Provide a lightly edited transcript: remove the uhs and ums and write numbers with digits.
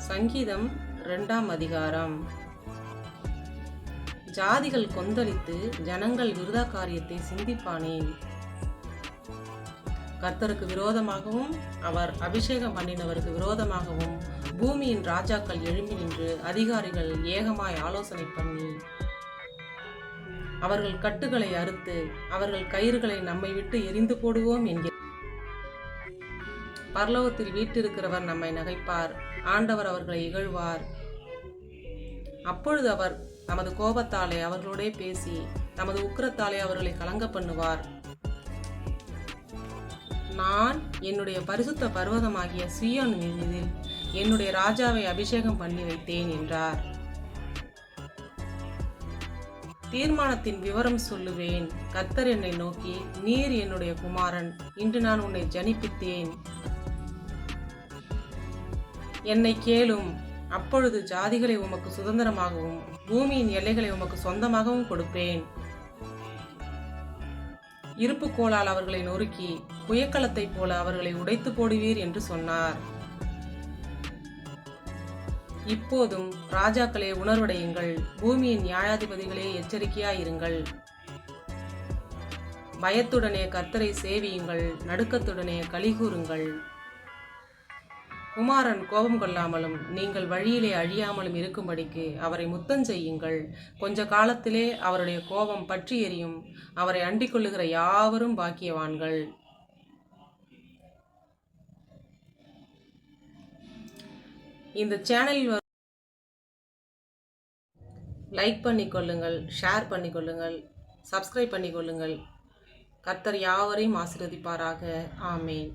சங்கீதம் 2ஆம் அதிகாரம். ஜாதிகள் கொந்தளித்து ஜனங்கள் விருதா காரியத்தை சிந்திப்பானேன். கர்த்தருக்கு விரோதமாகவும் அவர் அபிஷேகம் பண்ணினவருக்கு விரோதமாகவும் பூமியின் ராஜாக்கள் எழும்பி நின்று அதிகாரிகள் ஏகமாய் ஆலோசனை பண்ணி அவர்கள் கட்டுகளை அறுத்து அவர்கள் கயிறுகளை நம்மை விட்டு எரிந்து போடுவோம் என்கிறார். பரலோகத்தில் வீற்றிருக்கிறவர் நம்மை நகைப்பார், ஆண்டவர் அவர்களை இகழ்வார். அப்பொழுது அவர் தமது கோபத்தாலே அவர்களோடே பேசி தமது உக்கிரத்தாலே அவர்களை கலங்க பண்ணுவார். நான் என்னுடைய பரிசுத்த பர்வதமாகிய சீயோன் மீதில் என்னுடைய ராஜாவை அபிஷேகம் பண்ணி வைத்தேன் என்றார். தீர்மானத்தின் விவரம் சொல்லுவேன். கர்த்தர் என்னை நோக்கி, நீர் என்னுடைய குமாரன், இன்று நான் உன்னை ஜனிப்பித்தேன், என்னை கேளும். அப்பொழுது ஜாதிகளை உமக்கு சுதந்திரமாகவும் பூமியின் எல்லைகளை உமக்கு சொந்தமாகவும் கொடுப்பேன். இருப்பு கோலால் அவர்களை நொறுக்கி புயக்களத்தைப் போல அவர்களை உடைத்து போடுவீர் என்று சொன்னார். இப்போதும் ராஜாக்களே உணர்வடையுங்கள், பூமியின் நியாயாதிபதிகளே எச்சரிக்கையாயிருங்கள். பயத்துடனே கர்த்தரை சேவியுங்கள், நடுக்கத்துடனே கலிகூறுங்கள். குமாரன் கோபம் கொள்ளாமலும் நீங்கள் வழியிலே அழியாமலும் இருக்கும்படிக்கு அவரை முத்தம் செய்யுங்கள். கொஞ்ச காலத்திலே அவருடைய கோபம் பற்றி எரியும். அவரை அண்டிக் கொள்ளுகிற யாவரும் பாக்கியவான்கள். இந்த சேனலில் லைக் பண்ணிக்கொள்ளுங்கள், ஷேர் பண்ணிக்கொள்ளுங்கள், சப்ஸ்கிரைப் பண்ணிக்கொள்ளுங்கள். கர்த்தர் யாவரையும் ஆசீர்வதிப்பாராக. ஆமேன்.